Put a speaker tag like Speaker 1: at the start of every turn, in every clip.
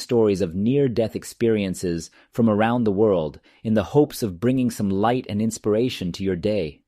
Speaker 1: stories of near-death experiences from around the world in the hopes of bringing some light and inspiration to your day.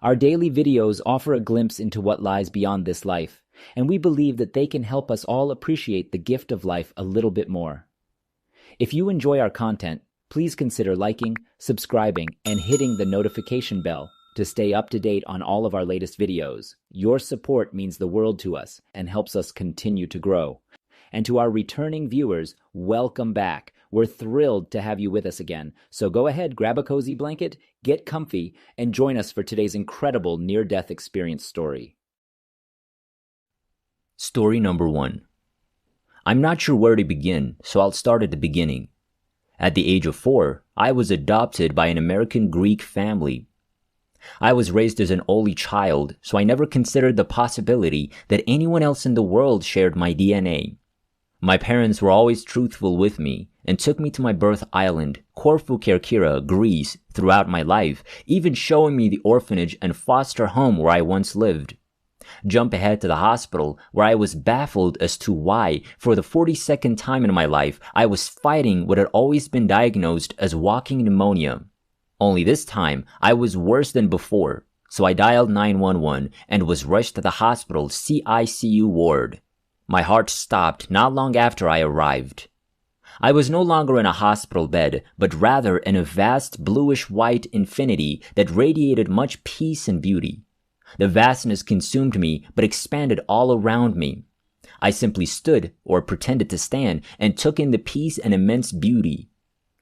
Speaker 1: Our daily videos offer a glimpse into what lies beyond this life, and we believe that they can help us all appreciate the gift of life a little bit more. If you enjoy our content, please consider liking, subscribing, and hitting the notification bell to stay up to date on all of our latest videos. Your support means the world to us and helps us continue to grow. And to our returning viewers, welcome back. We're thrilled to have you with us again. So go ahead, grab a cozy blanket, get comfy, and join us for today's incredible near-death experience story.
Speaker 2: Story number 1. I'm not sure where to begin, so I'll start at the beginning. At the age of 4, I was adopted by an American Greek family. I was raised as an only child, so I never considered the possibility that anyone else in the world shared my DNA. My parents were always truthful with me and took me to my birth island, Corfu Kerkyra, Greece, throughout my life, even showing me the orphanage and foster home where I once lived. Jump ahead to the hospital, where I was baffled as to why, for the 42nd time in my life, I was fighting what had always been diagnosed as walking pneumonia. Only this time, I was worse than before, so I dialed 911 and was rushed to the hospital's CICU ward. My heart stopped not long after I arrived. I was no longer in a hospital bed, but rather in a vast bluish-white infinity that radiated much peace and beauty. The vastness consumed me, but expanded all around me. I simply stood, or pretended to stand, and took in the peace and immense beauty.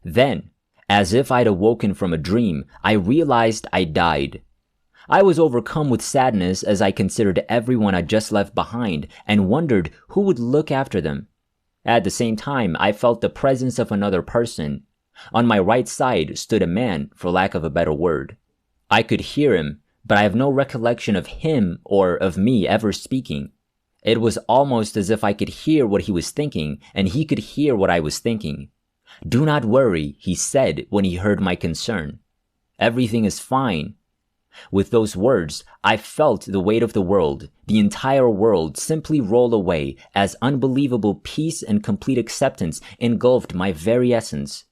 Speaker 2: Then, as if I'd awoken from a dream, I realized I died. I was overcome with sadness as I considered everyone I'd just left behind and wondered who would look after them. At the same time, I felt the presence of another person. On my right side stood a man, for lack of a better word. I could hear him, but I have no recollection of him or of me ever speaking. It was almost as if I could hear what he was thinking, and he could hear what I was thinking. "Do not worry," he said when he heard my concern. "Everything is fine." With those words, I felt the weight of the world, the entire world, simply roll away as unbelievable peace and complete acceptance engulfed my very essence.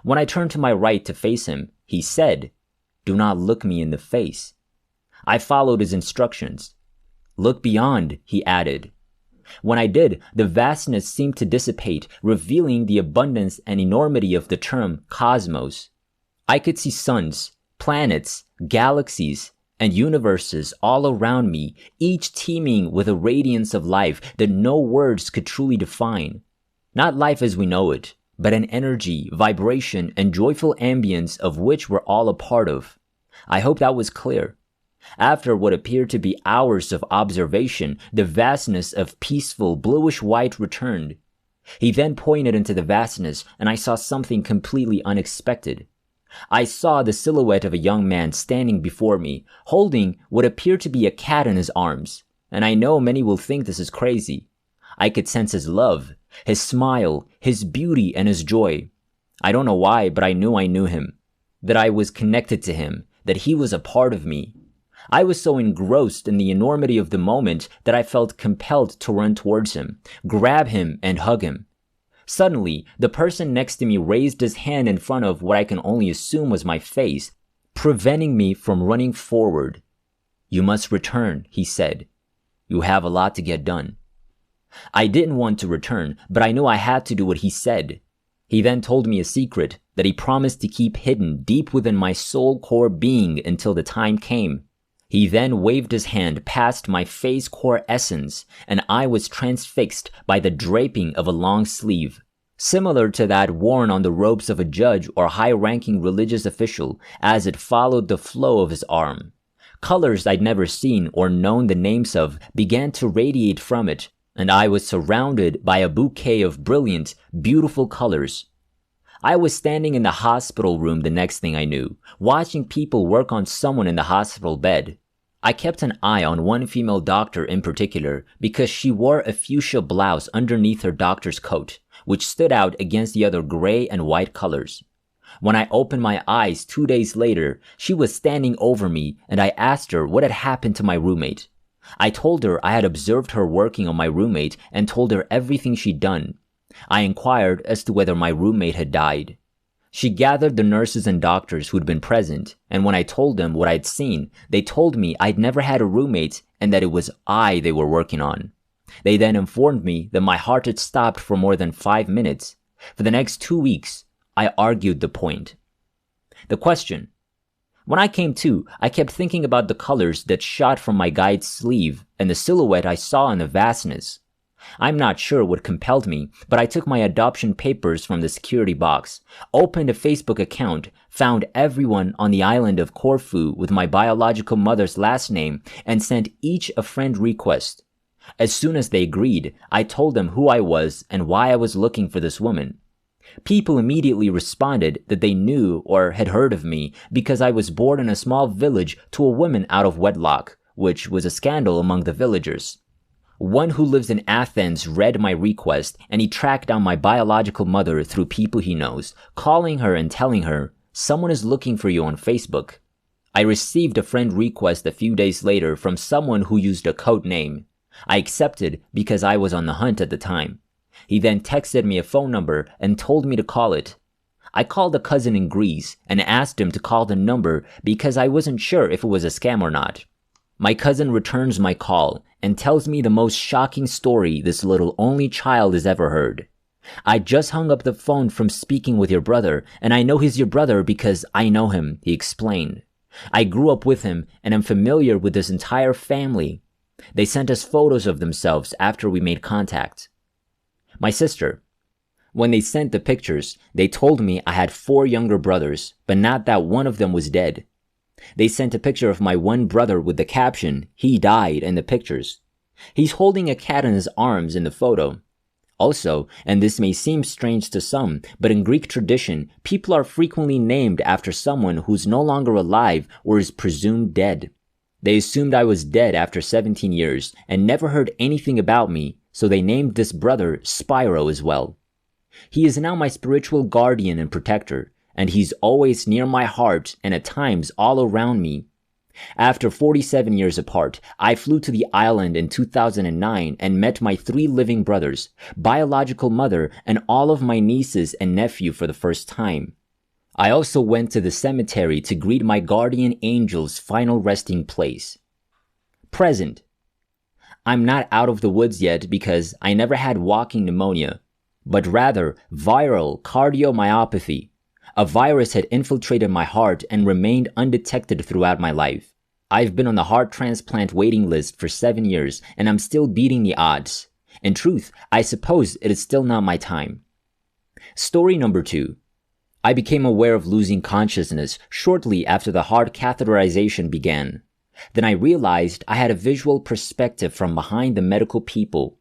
Speaker 2: When I turned to my right to face him, he said, "Do not look me in the face." I followed his instructions. "Look beyond," he added. When I did, the vastness seemed to dissipate, revealing the abundance and enormity of the term cosmos. I could see suns, planets, galaxies, and universes all around me, each teeming with a radiance of life that no words could truly define. Not life as we know it, but an energy, vibration, and joyful ambience of which we're all a part of. I hope that was clear. After what appeared to be hours of observation, the vastness of peaceful bluish white returned. He then pointed into the vastness, and I saw something completely unexpected. I saw the silhouette of a young man standing before me, holding what appeared to be a cat in his arms, and I know many will think this is crazy. I could sense his love, his smile, his beauty, and his joy. I don't know why, but I knew him, that I was connected to him, that he was a part of me. I was so engrossed in the enormity of the moment that I felt compelled to run towards him, grab him, and hug him. Suddenly, the person next to me raised his hand in front of what I can only assume was my face, preventing me from running forward. "You must return," he said. "You have a lot to get done." I didn't want to return, but I knew I had to do what he said. He then told me a secret that he promised to keep hidden deep within my soul core being until the time came. He then waved his hand past my face core essence, and I was transfixed by the draping of a long sleeve, similar to that worn on the robes of a judge or high-ranking religious official, as it followed the flow of his arm. Colors I'd never seen or known the names of began to radiate from it, and I was surrounded by a bouquet of brilliant, beautiful colors. I was standing in the hospital room the next thing I knew, watching people work on someone in the hospital bed. I kept an eye on one female doctor in particular because she wore a fuchsia blouse underneath her doctor's coat, which stood out against the other gray and white colors. When I opened my eyes 2 days later, she was standing over me and I asked her what had happened to my roommate. I told her I had observed her working on my roommate and told her everything she'd done. I inquired as to whether my roommate had died. She gathered the nurses and doctors who'd been present, and when I told them what I'd seen, they told me I'd never had a roommate and that it was I they were working on. They then informed me that my heart had stopped for more than 5 minutes. For the next 2 weeks, I argued the point. The question. When I came to, I kept thinking about the colors that shot from my guide's sleeve and the silhouette I saw in the vastness. I'm not sure what compelled me, but I took my adoption papers from the security box, opened a Facebook account, found everyone on the island of Corfu with my biological mother's last name, and sent each a friend request. As soon as they agreed, I told them who I was and why I was looking for this woman. People immediately responded that they knew or had heard of me because I was born in a small village to a woman out of wedlock, which was a scandal among the villagers. One who lives in Athens read my request, and he tracked down my biological mother through people he knows, calling her and telling her, "Someone is looking for you on Facebook." I received a friend request a few days later from someone who used a code name. I accepted because I was on the hunt at the time. He then texted me a phone number and told me to call it. I called a cousin in Greece and asked him to call the number because I wasn't sure if it was a scam or not. My cousin returns my call and tells me the most shocking story this little only child has ever heard. "I just hung up the phone from speaking with your brother, and I know he's your brother because I know him," he explained. "I grew up with him and am familiar with this entire family. They sent us photos of themselves after we made contact." My sister. When they sent the pictures, they told me I had 4 younger brothers, but not that one of them was dead. They sent a picture of my one brother with the caption, "He died," in the pictures. He's holding a cat in his arms in the photo. Also, and this may seem strange to some, but in Greek tradition, people are frequently named after someone who's no longer alive or is presumed dead. They assumed I was dead after 17 years and never heard anything about me, so they named this brother Spyro as well. He is now my spiritual guardian and protector, and he's always near my heart and at times all around me. After 47 years apart, I flew to the island in 2009 and met my 3 living brothers, biological mother, and all of my nieces and nephew for the first time. I also went to the cemetery to greet my guardian angel's final resting place. Present. I'm not out of the woods yet because I never had walking pneumonia, but rather viral cardiomyopathy. A virus had infiltrated my heart and remained undetected throughout my life. I've been on the heart transplant waiting list for 7 years, and I'm still beating the odds. In truth, I suppose it is still not my time. Story number 2. I became aware of losing consciousness shortly after the heart catheterization began. Then I realized I had a visual perspective from behind the medical people.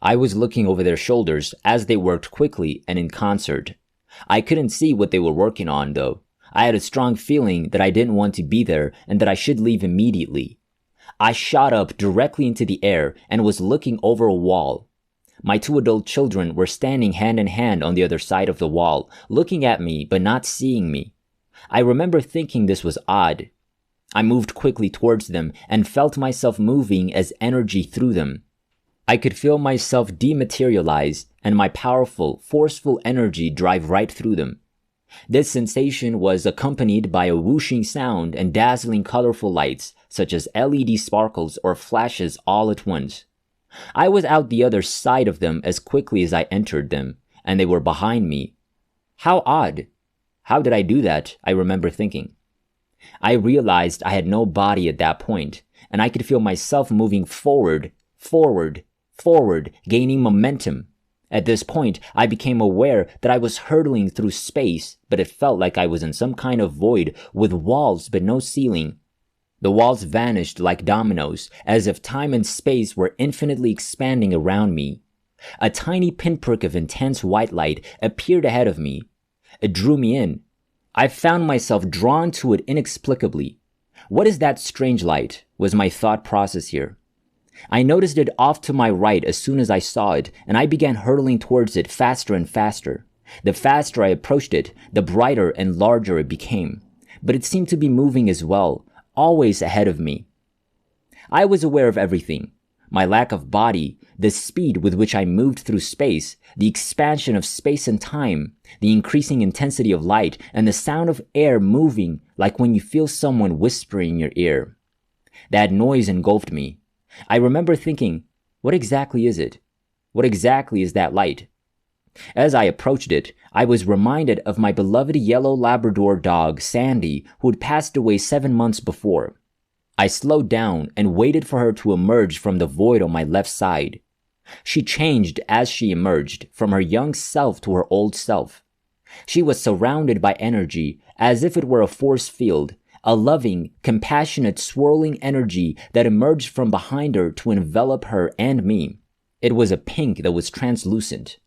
Speaker 2: I was looking over their shoulders as they worked quickly and in concert. I couldn't see what they were working on, though. I had a strong feeling that I didn't want to be there and that I should leave immediately. I shot up directly into the air and was looking over a wall. My 2 adult children were standing hand in hand on the other side of the wall, looking at me but not seeing me. I remember thinking this was odd. I moved quickly towards them and felt myself moving as energy through them. I could feel myself dematerialize and my powerful, forceful energy drive right through them. This sensation was accompanied by a whooshing sound and dazzling colorful lights, such as LED sparkles or flashes all at once. I was out the other side of them as quickly as I entered them, and they were behind me. How odd. How did I do that? I remember thinking. I realized I had no body at that point, and I could feel myself moving forward, gaining momentum. At this point, I became aware that I was hurtling through space, but it felt like I was in some kind of void with walls but no ceiling. The walls vanished like dominoes, as if time and space were infinitely expanding around me. A tiny pinprick of intense white light appeared ahead of me. It drew me in. I found myself drawn to it inexplicably. What is that strange light? Was my thought process here. I noticed it off to my right as soon as I saw it, and I began hurtling towards it faster and faster. The faster I approached it, the brighter and larger it became. But it seemed to be moving as well, always ahead of me. I was aware of everything. My lack of body, The speed with which I moved through space, the expansion of space and time, the increasing intensity of light, and the sound of air moving like when you feel someone whispering in your ear. That noise engulfed me. I remember thinking, what exactly is it? What exactly is that light? As I approached it, I was reminded of my beloved yellow Labrador dog, Sandy, who had passed away 7 months before. I slowed down and waited for her to emerge from the void on my left side. She changed as she emerged, from her young self to her old self. She was surrounded by energy, as if it were a force field, a loving, compassionate, swirling energy that emerged from behind her to envelop her and me. It was a pink that was translucent.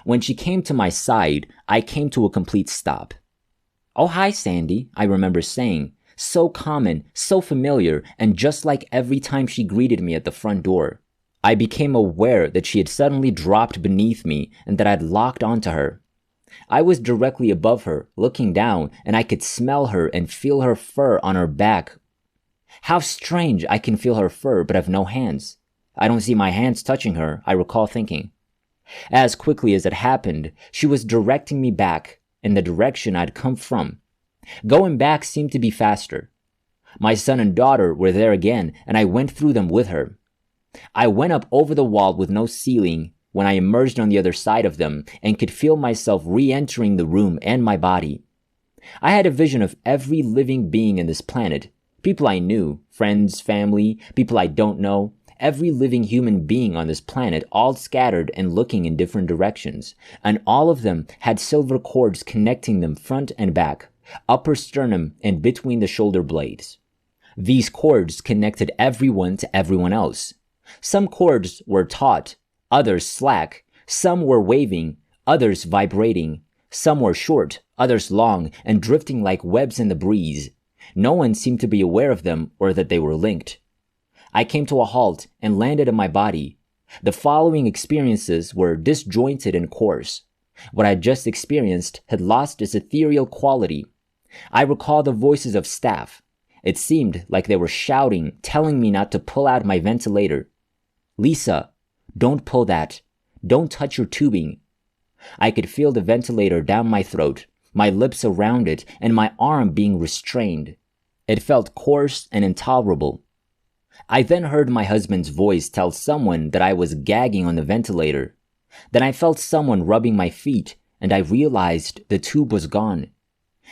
Speaker 2: When she came to my side, I came to a complete stop. "Oh, hi, Sandy," I remember saying, so common, so familiar, and just like every time she greeted me at the front door. I became aware that she had suddenly dropped beneath me and that I'd locked onto her. I was directly above her, looking down, and I could smell her and feel her fur on her back. How strange, I can feel her fur but have no hands. I don't see my hands touching her, I recall thinking. As quickly as it happened, she was directing me back, in the direction I'd come from. Going back seemed to be faster. My son and daughter were there again, and I went through them with her. I went up over the wall with no ceiling when I emerged on the other side of them and could feel myself re-entering the room and my body. I had a vision of every living being in this planet, people I knew, friends, family, people I don't know, every living human being on this planet, all scattered and looking in different directions, and all of them had silver cords connecting them front and back, upper sternum and between the shoulder blades. These cords connected everyone to everyone else. Some cords were taut, others slack, some were waving, others vibrating, some were short, others long, and drifting like webs in the breeze. No one seemed to be aware of them or that they were linked. I came to a halt and landed in my body. The following experiences were disjointed and coarse. What I had just experienced had lost its ethereal quality. I recall the voices of staff. It seemed like they were shouting, telling me not to pull out my ventilator. "Lisa, don't pull that. Don't touch your tubing." I could feel the ventilator down my throat, my lips around it, and my arm being restrained. It felt coarse and intolerable. I then heard my husband's voice tell someone that I was gagging on the ventilator. Then I felt someone rubbing my feet, and I realized the tube was gone.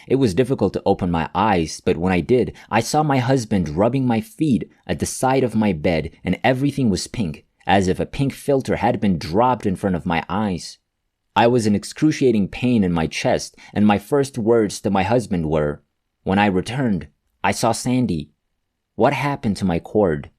Speaker 2: It was difficult to open my eyes, but when I did, I saw my husband rubbing my feet at the side of my bed, and everything was pink, as if a pink filter had been dropped in front of my eyes. I was in excruciating pain in my chest, and my first words to my husband were, "When I returned, I saw Sandy. What happened to my cord?"